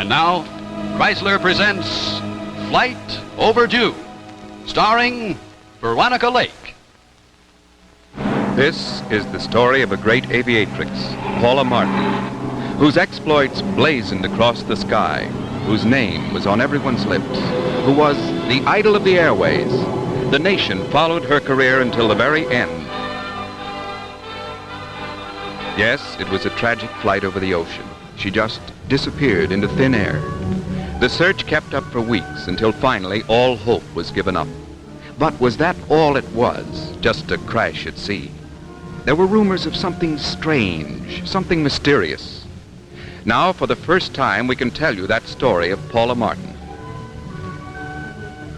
And now, Chrysler presents Flight Overdue, starring Veronica Lake. This is the story of a great aviatrix, Paula Martin, whose exploits blazoned across the sky, whose name was on everyone's lips, who was the idol of the airways. The nation followed her career until the very end. Yes, it was a tragic flight over the ocean. She just disappeared into thin air. The search kept up for weeks until finally all hope was given up. But was that all it was, just a crash at sea? There were rumors of something strange, something mysterious. Now, for the first time, we can tell you that story of Paula Martin.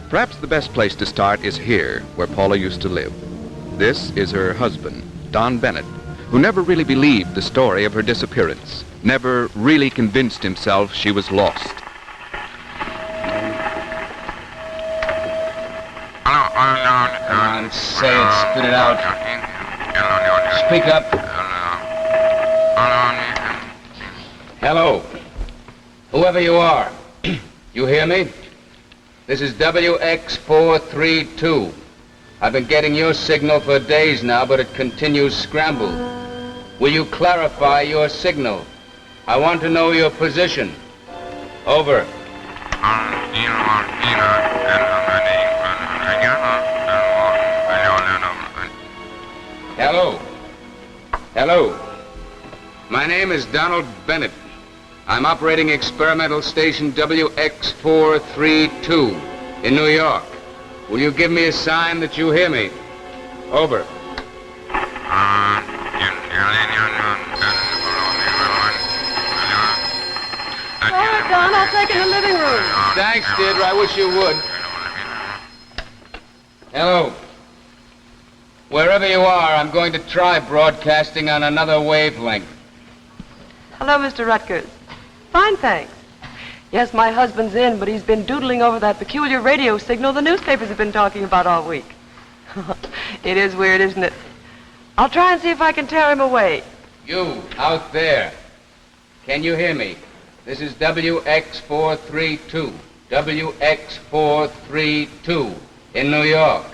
Perhaps the best place to start is here, where Paula used to live. This is her husband, Don Bennett, who never really believed the story of her disappearance, never really convinced himself she was lost. Come on, say it, spit it out. Speak up. Hello. Whoever you are, you hear me? This is WX432. I've been getting your signal for days now, but it continues scrambled. Will you clarify your signal? I want to know your position. Over. Hello. Hello. My name is Donald Bennett. I'm operating experimental station WX432 in New York. Will you give me a sign that you hear me? Over. All right, Don, I'll take it in the living room. Thanks, Deirdre. I wish you would. Hello. Wherever you are, I'm going to try broadcasting on another wavelength. Hello, Mr. Rutgers. Fine, thanks. Yes, my husband's in, but he's been doodling over that peculiar radio signal the newspapers have been talking about all week. It is weird, isn't it? I'll try and see if I can tear him away. You, out there. Can you hear me? This is WX432. WX432 in New York.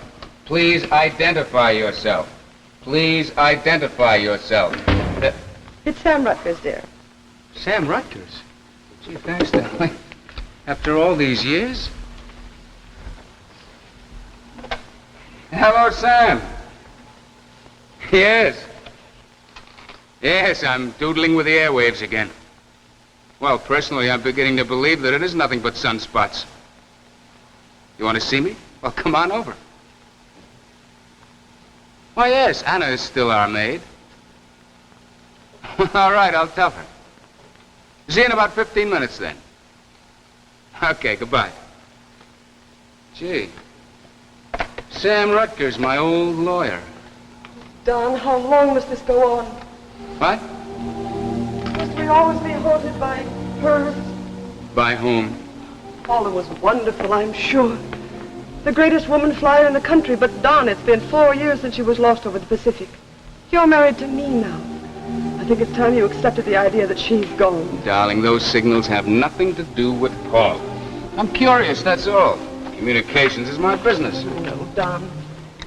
Please identify yourself. Please identify yourself. It's Sam Rutgers, dear. Sam Rutgers? Gee, thanks, Stanley. After all these years? Hello, Sam. Yes. Yes, I'm doodling with the airwaves again. Well, personally, I'm beginning to believe that it is nothing but sunspots. You want to see me? Well, come on over. Why, yes, Anna is still our maid. All right, I'll tell her. See you in about 15 minutes, then. Okay, goodbye. Gee. Sam Rutgers, my old lawyer. Don, how long must this go on? What? Must we always be haunted by her? By whom? Paula was wonderful, I'm sure. The greatest woman flyer in the country, but Don, it's been 4 years since she was lost over the Pacific. You're married to me now. I think it's time you accepted the idea that she's gone. Darling, those signals have nothing to do with Paul. I'm curious, that's all. Communications is my business. No, Don.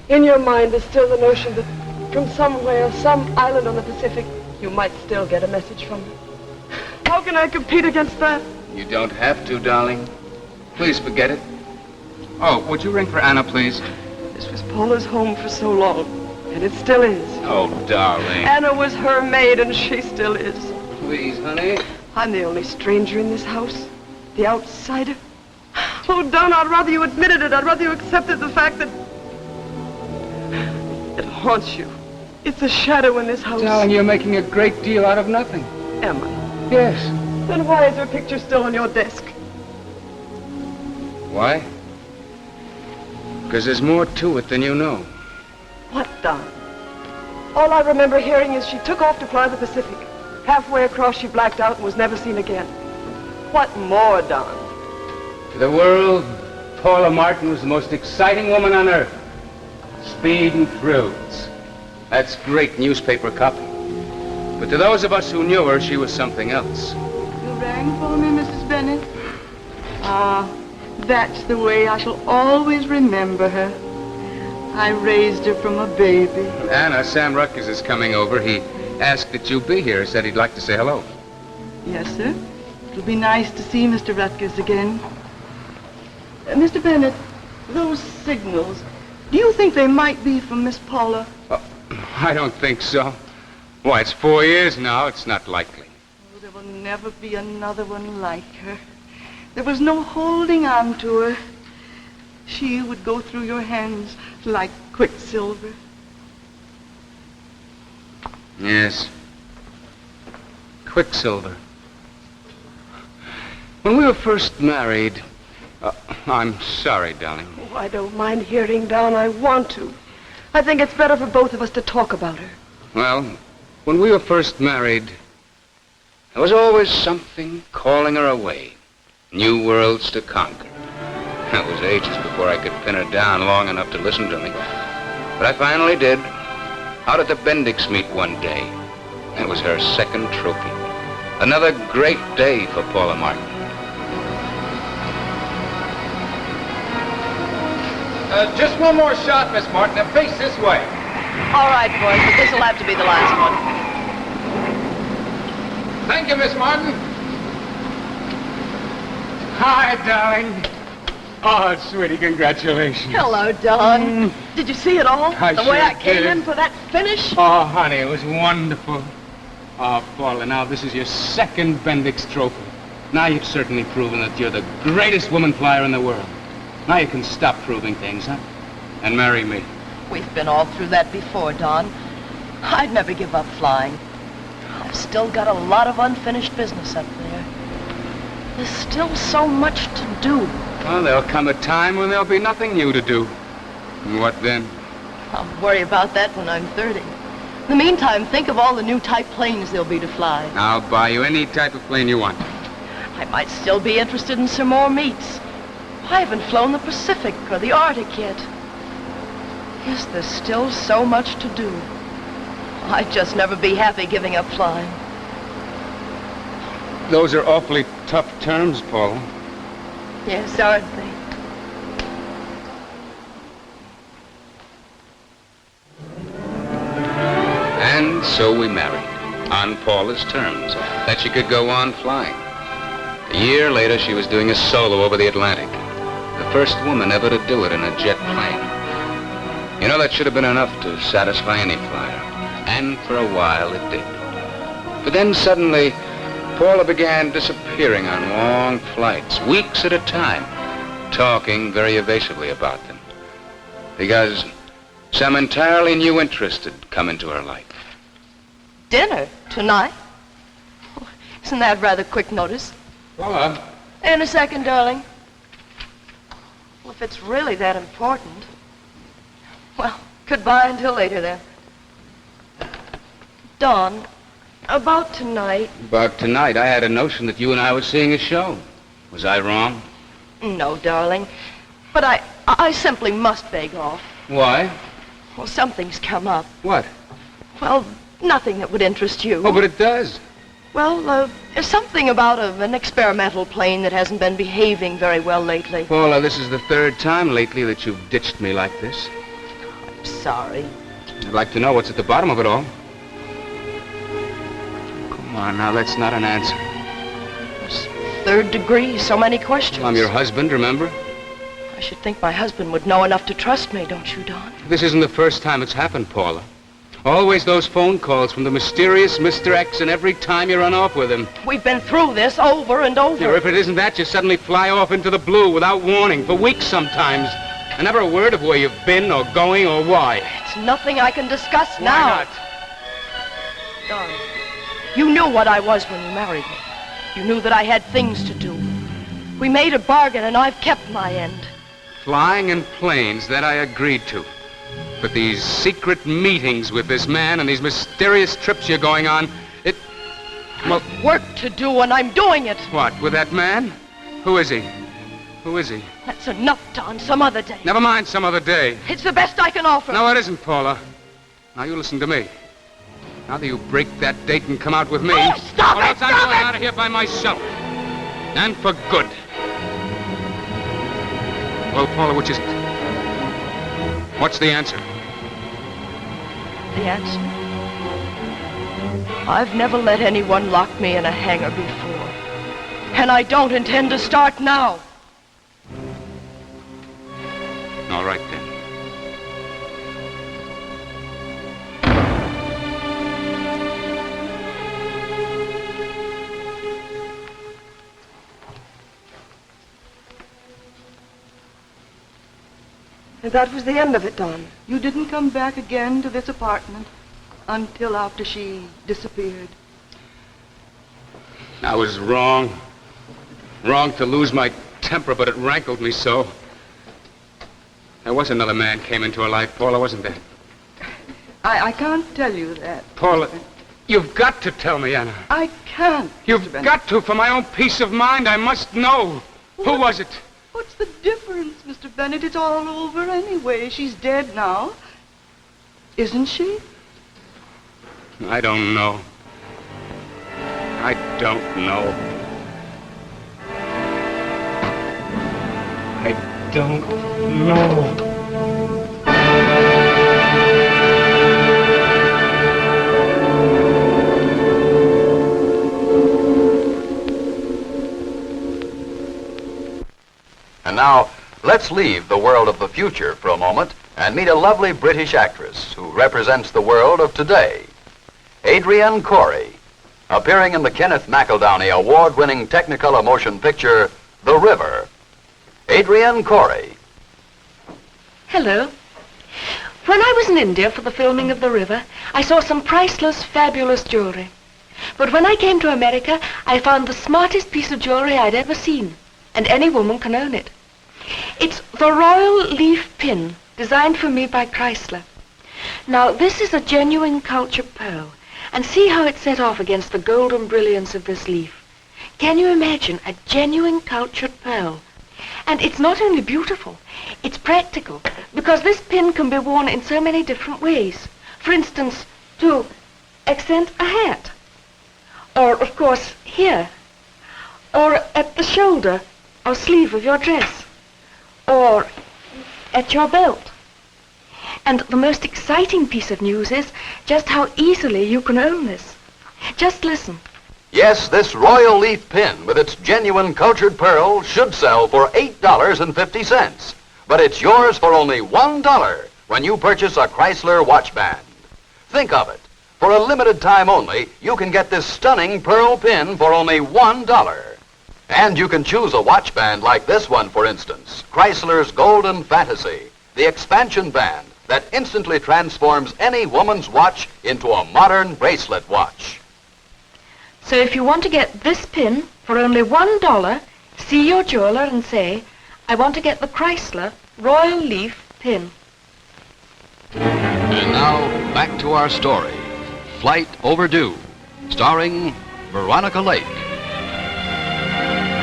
In your mind is still the notion that from somewhere, some island on the Pacific, you might still get a message from her. How can I compete against that? You don't have to, darling. Please forget it. Oh, would you ring for Anna, please? This was Paula's home for so long, and it still is. Oh, darling. Anna was her maid, and she still is. Please, honey. I'm the only stranger in this house, the outsider. Oh, Don, I'd rather you admitted it. I'd rather you accepted the fact that it haunts you. It's a shadow in this house. Darling, you're making a great deal out of nothing. Am I? Yes. Then why is her picture still on your desk? Why? Because there's more to it than you know. What, Don? All I remember hearing is she took off to fly the Pacific. Halfway across, she blacked out and was never seen again. What more, Don? To the world, Paula Martin was the most exciting woman on earth. Speed and thrills. That's great newspaper copy. But to those of us who knew her, she was something else. You rang for me, Mrs. Bennett? Bennett? Ah, that's the way I shall always remember her. I raised her from a baby. Anna, Sam Rutgers is coming over. He asked that you be here. Said he'd like to say hello. Yes, sir. It'll be nice to see Mr. Rutgers again. Mr. Bennett, those signals, do you think they might be from Miss Paula? I don't think so. Why, it's 4 years now. It's not likely. Oh, there will never be another one like her. There was no holding on to her. She would go through your hands like quicksilver. Yes. Quicksilver. When we were first married... I'm sorry, darling. Oh, I don't mind hearing, Don. I want to. I think it's better for both of us to talk about her. Well, when we were first married, there was always something calling her away. New worlds to conquer. It was ages before I could pin her down long enough to listen to me. But I finally did. Out at the Bendix meet one day. It was her second trophy. Another great day for Paula Martin. Just one more shot, Miss Martin. Now face this way. All right, boys, but this'll have to be the last one. Thank you, Miss Martin. Hi, darling. Oh, sweetie, congratulations. Hello, Don. Did you see it all? I the way sure I came did. in for that finish? Oh, honey, it was wonderful. Oh, Paula, now this is your second Bendix trophy. Now you've certainly proven that you're the greatest woman flyer in the world. Now you can stop proving things, huh? And marry me. We've been all through that before, Don. I'd never give up flying. I've still got a lot of unfinished business up there. There's still so much to do. Well, there'll come a time when there'll be nothing new to do. And what then? I'll worry about that when I'm 30. In the meantime, think of all the new type planes there'll be to fly. I'll buy you any type of plane you want. I might still be interested in some more meets. I haven't flown the Pacific or the Arctic yet. Yes, there's still so much to do. I'd just never be happy giving up flying. Those are awfully tough terms, Paula. Yes, aren't they? And so we married, on Paula's terms, that she could go on flying. A year later, she was doing a solo over the Atlantic. The first woman ever to do it in a jet plane. You know, that should have been enough to satisfy any flyer. And for a while, it did. But then suddenly, Paula began disappearing on long flights, weeks at a time, talking very evasively about them. Because some entirely new interest had come into her life. Dinner tonight? Oh, isn't that rather quick notice? Paula? In a second, darling. Well, if it's really that important. Well, goodbye until later, then. Dawn, about tonight... About tonight, I had a notion that you and I were seeing a show. Was I wrong? No, darling. But I simply must beg off. Why? Well, something's come up. What? Well, nothing that would interest you. Oh, but it does. Well, there's something about an experimental plane that hasn't been behaving very well lately. Paula, this is the third time lately that you've ditched me like this. I'm sorry. I'd like to know what's at the bottom of it all. Come on, now, that's not an answer. It's third degree, so many questions. I'm your husband, remember? I should think my husband would know enough to trust me, don't you, Don? This isn't the first time it's happened, Paula. Always those phone calls from the mysterious Mr. X, and every time you run off with him. We've been through this over and over. Yeah, if it isn't that, you suddenly fly off into the blue without warning, for weeks sometimes. And never a word of where you've been or going or why. It's nothing I can discuss Why now. not? Don, you knew what I was when you married me. You knew that I had things to do. We made a bargain, and I've kept my end. Flying in planes, that I agreed to. But these secret meetings with this man and these mysterious trips you're going on, well... Work to do, and I'm doing it. What, with that man? Who is he? Who is he? That's enough, Don. Some other day. Never mind some other day. It's the best I can offer. No, it isn't, Paula. Now, you listen to me. Now that you break that date and come out with me... Oh, stop or it! else I'm Stop going it! out of here by myself. And for good. Well, Paula, what's the answer? The answer? I've never let anyone lock me in a hangar before. And I don't intend to start now. All right, then. And that was the end of it, Don. You didn't come back again to this apartment until after she disappeared. I was wrong. Wrong to lose my temper, but it rankled me so. There was another man came into her life, Paula, wasn't there? I can't tell you that. Paula, you've got to tell me, Anna. I can't. You've got to. For my own peace of mind, I must know. Who was it? What's the difference, Mr. Bennett? It's all over anyway. She's dead now. Isn't she? I don't know. I don't know. I don't know. And now, let's leave the world of the future for a moment and meet a lovely British actress who represents the world of today. Adrienne Corey, appearing in the Kenneth McEldowney award-winning Technicolor motion picture, The River. Adrienne Corey. Hello. When I was in India for the filming of The River, I saw some priceless, fabulous jewelry. But when I came to America, I found the smartest piece of jewelry I'd ever seen, and any woman can own it. It's the Royal Leaf Pin, designed for me by Chrysler. Now, this is a genuine cultured pearl, and see how it's set off against the golden brilliance of this leaf. Can you imagine a genuine cultured pearl? And it's not only beautiful, it's practical, because this pin can be worn in so many different ways. For instance, to accent a hat, or, of course, here, or at the shoulder or sleeve of your dress, or at your belt. And the most exciting piece of news is just how easily you can own this. Just listen. Yes, this Royal Leaf Pin with its genuine cultured pearl should sell for $8.50. But it's yours for only $1 when you purchase a Chrysler watch band. Think of it. For a limited time only, you can get this stunning pearl pin for only $1. And you can choose a watch band like this one, for instance, Chrysler's Golden Fantasy, the expansion band that instantly transforms any woman's watch into a modern bracelet watch. So if you want to get this pin for only $1, see your jeweler and say, I want to get the Chrysler Royal Leaf Pin. And now, back to our story, Flight Overdue, starring Veronica Lake.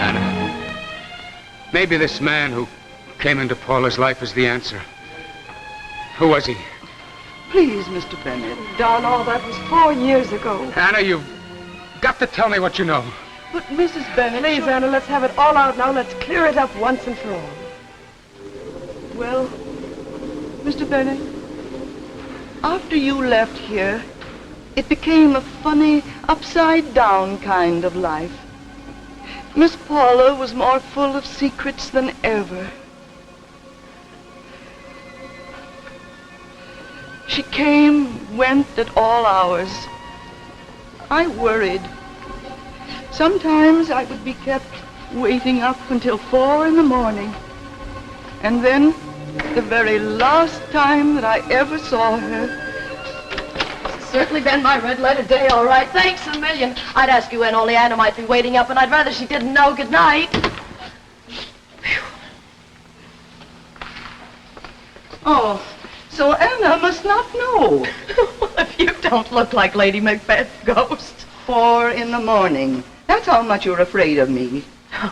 Anna, maybe this man who came into Paula's life is the answer. Who was he? Please, Mr. Bennett. Don, all that was 4 years ago. Anna, you've got to tell me what you know. But Mrs. Bennett... Please, Anna, let's have it all out now. Let's clear it up once and for all. Well, Mr. Bennett, after you left here, it became a funny, upside-down kind of life. Miss Paula was more full of secrets than ever. She came, went at all hours. I worried. Sometimes I would be kept waiting up until 4 in the morning. And then, the very last time that I ever saw her... Certainly been my red letter day, all right. Thanks a million. I'd ask you when only Anna might be waiting up, and I'd rather she didn't know. Good night. Oh, so Anna must not know. If you don't look like Lady Macbeth's ghost. 4 in the morning. That's how much you're afraid of me.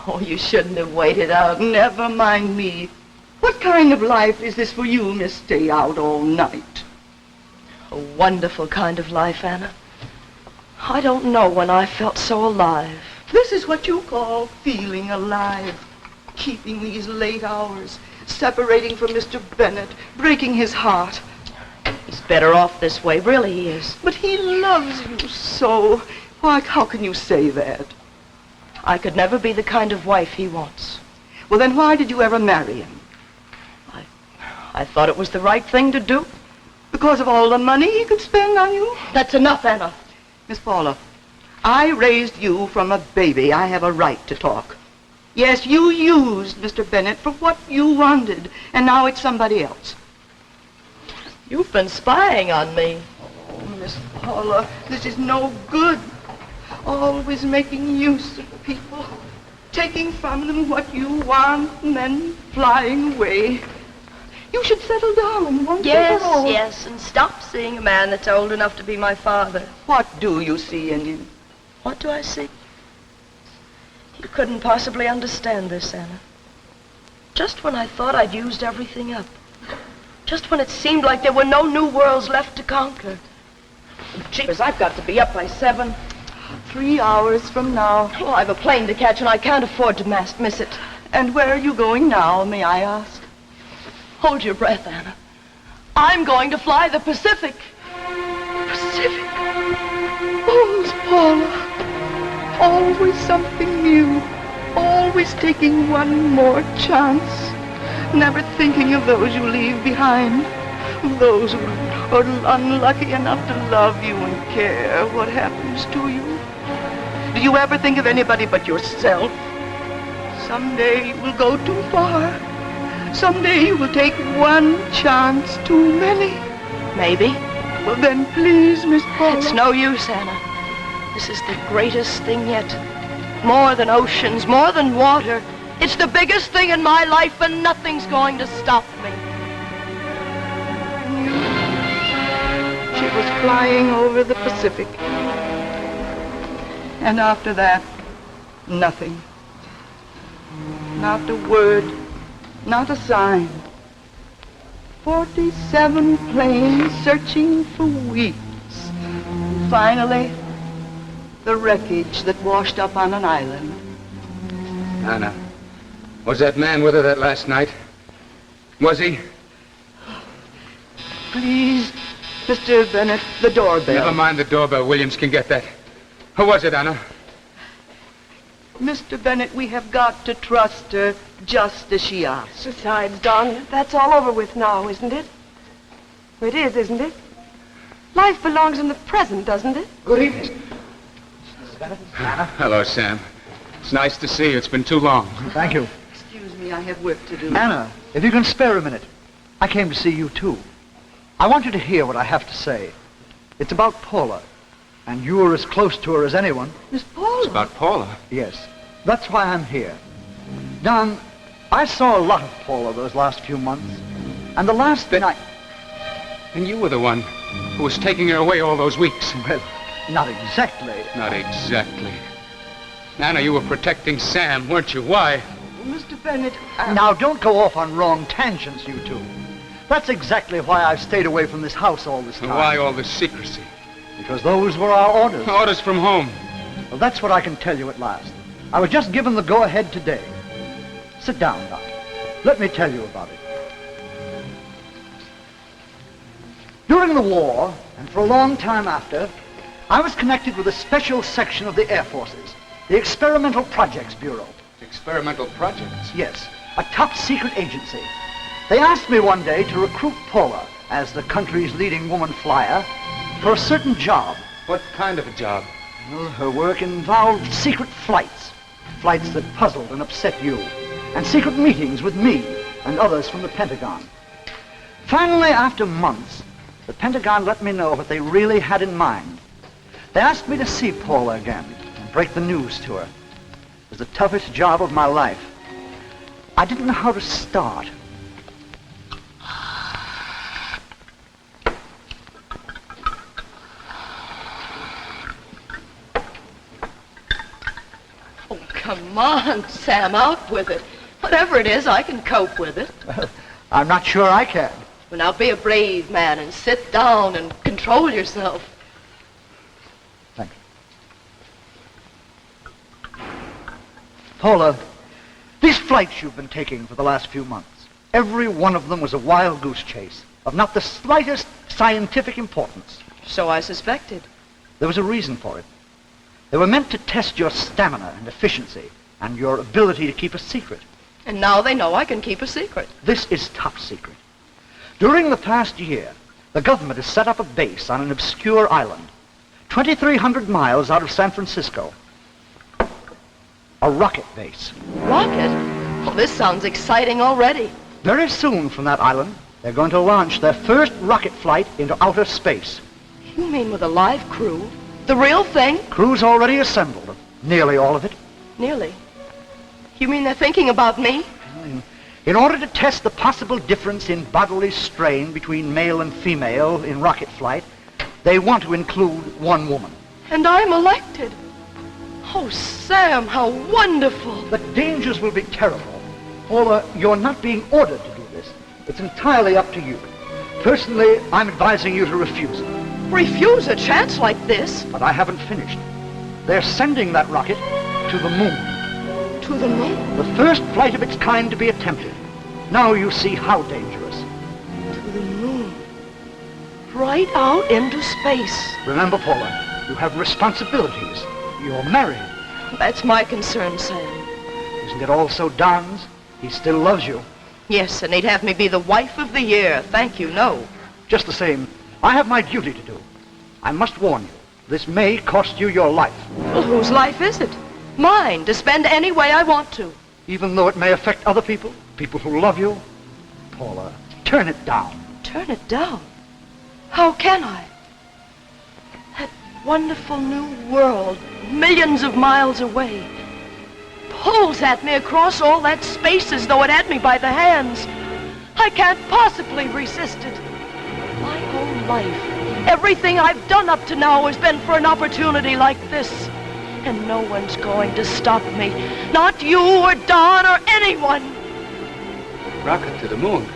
Oh, you shouldn't have waited out. Never mind me. What kind of life is this for you, Miss Stay Out All Night? A wonderful kind of life, Anna. I don't know when I felt so alive. This is what you call feeling alive. Keeping these late hours, separating from Mr. Bennett, breaking his heart. He's better off this way, really he is. But he loves you so. Why, how can you say that? I could never be the kind of wife he wants. Well, then why did you ever marry him? I thought it was the right thing to do. Because of all the money he could spend on you? That's enough, Anna. Miss Paula, I raised you from a baby. I have a right to talk. Yes, you used Mr. Bennett for what you wanted, and now it's somebody else. You've been spying on me. Oh, Miss Paula, this is no good. Always making use of people, taking from them what you want, and then flying away. You should settle down and once and for all. Yes, and stop seeing a man that's old enough to be my father. What do you see in him? What do I see? You couldn't possibly understand this, Anna. Just when I thought I'd used everything up. Just when it seemed like there were no new worlds left to conquer. Jeepers, I've got to be up by 7. 3 hours from now. Oh, I've a plane to catch and I can't afford to miss it. And where are you going now, may I ask? Hold your breath, Anna. I'm going to fly the Pacific. Pacific? Oh, Miss Paula. Always something new. Always taking one more chance. Never thinking of those you leave behind. Of those who are unlucky enough to love you and care what happens to you. Do you ever think of anybody but yourself? Someday you will go too far. Someday you will take one chance too many. Maybe. Well, then please, Miss Paula. It's no use, Anna. This is the greatest thing yet. More than oceans, more than water. It's the biggest thing in my life and nothing's going to stop me. She was flying over the Pacific. And after that, nothing. Not a word. Not a sign. 47 planes searching for weeks. Finally, the wreckage that washed up on an island. Anna, was that man with her that last night? Was he? Please, Mr. Bennett, the doorbell. Never mind the doorbell. Williams can get that. Who was it, Anna? Mr. Bennett, we have got to trust her just as she asks. Besides, Don, that's all over with now, isn't it? It is, isn't it? Life belongs in the present, doesn't it? Good evening. Hello, Sam. It's nice to see you. It's been too long. Thank you. Excuse me, I have work to do. Anna, if you can spare a minute, I came to see you too. I want you to hear what I have to say. It's about Paula, and you are as close to her as anyone. Miss Paula? It's about Paula. Yes, that's why I'm here. Don, I saw a lot of Paula those last few months, and the last thing And you were the one who was taking her away all those weeks. Well, not exactly. Not exactly. Anna, you were protecting Sam, weren't you? Why? Mr. Bennett, Now, don't go off on wrong tangents, you two. That's exactly why I've stayed away from this house all this time. And why all this secrecy? Because those were our orders. Orders from whom? Well, that's what I can tell you at last. I was just given the go-ahead today. Sit down, Doc. Let me tell you about it. During the war, and for a long time after, I was connected with a special section of the Air Forces, the Experimental Projects Bureau. Experimental projects? Yes, a top-secret agency. They asked me one day to recruit Paula as the country's leading woman flyer for a certain job. What kind of a job? Well, her work involved secret flights. Flights that puzzled and upset you. And secret meetings with me and others from the Pentagon. Finally, after months, the Pentagon let me know what they really had in mind. They asked me to see Paula again and break the news to her. It was the toughest job of my life. I didn't know how to start. Oh, come on, Sam, out with it. Whatever it is, I can cope with it. Well, I'm not sure I can. Well, now be a brave man and sit down and control yourself. Thank you. Paula, these flights you've been taking for the last few months, every one of them was a wild goose chase of not the slightest scientific importance. So I suspected. There was a reason for it. They were meant to test your stamina and efficiency and your ability to keep a secret. And now they know I can keep a secret. This is top secret. During the past year, the government has set up a base on an obscure island, 2,300 miles out of San Francisco. A rocket base. Rocket? Well, this sounds exciting already. Very soon from that island, they're going to launch their first rocket flight into outer space. You mean with a live crew? The real thing? Crew's already assembled, nearly all of it. Nearly. You mean they're thinking about me? In order to test the possible difference in bodily strain between male and female in rocket flight, they want to include one woman. And I'm elected. Oh, Sam, how wonderful. The dangers will be terrible. Paula, you're not being ordered to do this. It's entirely up to you. Personally, I'm advising you to refuse it. Refuse a chance like this? But I haven't finished. They're sending that rocket to the moon. To the moon? The first flight of its kind to be attempted. Now you see how dangerous. To the moon. Right out into space. Remember, Paula, you have responsibilities. You're married. That's my concern, Sam. Isn't it also Don's? He still loves you. Yes, and he'd have me be the wife of the year. Thank you, no. Just the same, I have my duty to do. I must warn you, this may cost you your life. Well, whose life is it? Mine, to spend any way I want to. Even though it may affect other people, people who love you. Paula, turn it down. Turn it down? How can I? That wonderful new world, millions of miles away, pulls at me across all that space as though it had me by the hands. I can't possibly resist it. My whole life, everything I've done up to now has been for an opportunity like this. And no one's going to stop me. Not you or Don or anyone. Rocket to the moon.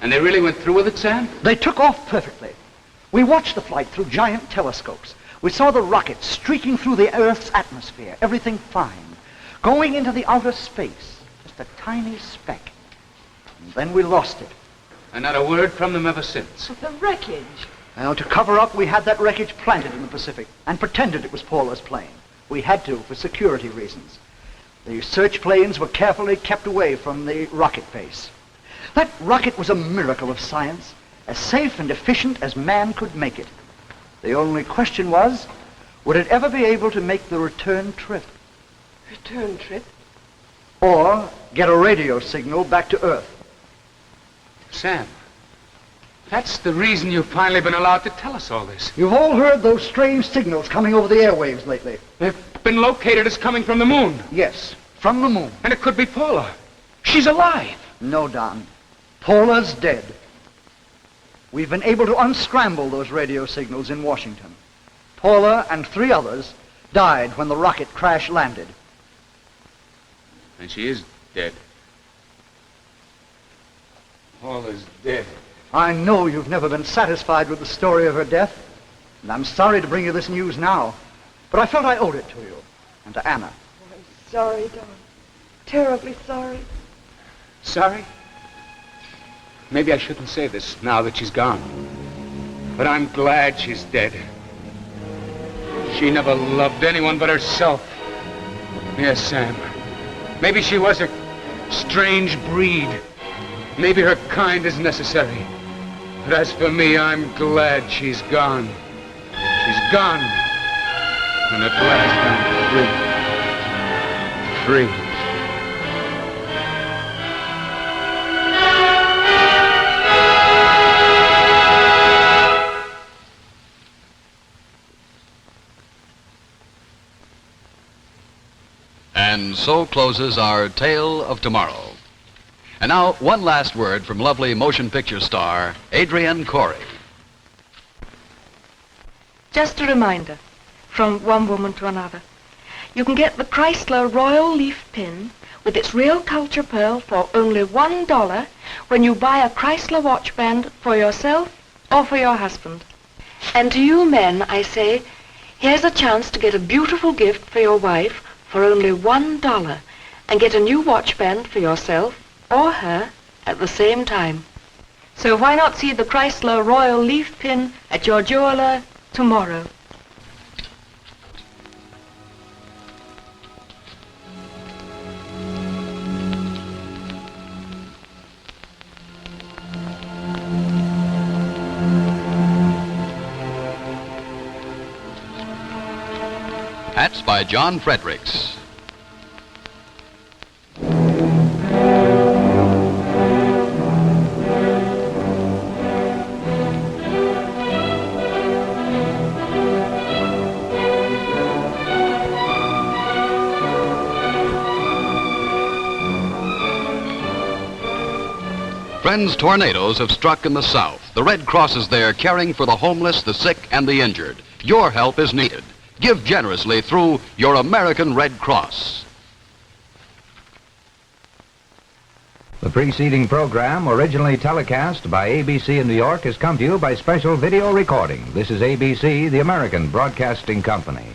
And they really went through with it, Sam? They took off perfectly. We watched the flight through giant telescopes. We saw the rocket streaking through the Earth's atmosphere. Everything fine. Going into the outer space. Just a tiny speck. And then we lost it. And not a word from them ever since. The wreckage. Well, to cover up, we had that wreckage planted in the Pacific and pretended it was Paula's plane. We had to, for security reasons. The search planes were carefully kept away from the rocket base. That rocket was a miracle of science, as safe and efficient as man could make it. The only question was, would it ever be able to make the return trip? Return trip? Or get a radio signal back to Earth? Sam, that's the reason you've finally been allowed to tell us all this. You've all heard those strange signals coming over the airwaves lately. They've been located as coming from the moon. Yes, from the moon. And it could be Paula. She's alive. No, Don. Paula's dead. We've been able to unscramble those radio signals in Washington. Paula and 3 others died when the rocket crash landed. And she is dead. Paula's dead. I know you've never been satisfied with the story of her death, and I'm sorry to bring you this news now, but I felt I owed it to you and to Anna. I'm sorry, Don. Terribly sorry. Sorry? Maybe I shouldn't say this now that she's gone. But I'm glad she's dead. She never loved anyone but herself. Yes, Sam. Maybe she was a strange breed. Maybe her kind is necessary. But as for me, I'm glad she's gone. She's gone. And at last I'm free. Free. And so closes our Tale of Tomorrow. And now, one last word from lovely motion picture star Adrienne Corey. Just a reminder, from one woman to another. You can get the Chrysler Royal Leaf Pin with its real culture pearl for only $1 when you buy a Chrysler watch band for yourself or for your husband. And to you men, I say, here's a chance to get a beautiful gift for your wife for only $1 and get a new watch band for yourself or her at the same time. So why not see the Chrysler Royal Leaf Pin at your jeweler tomorrow? Hats by John Fredrics. Friends, tornadoes have struck in the South. The Red Cross is there caring for the homeless, the sick, and the injured. Your help is needed. Give generously through your American Red Cross. The preceding program, originally telecast by ABC in New York, has come to you by special video recording. This is ABC, the American Broadcasting Company.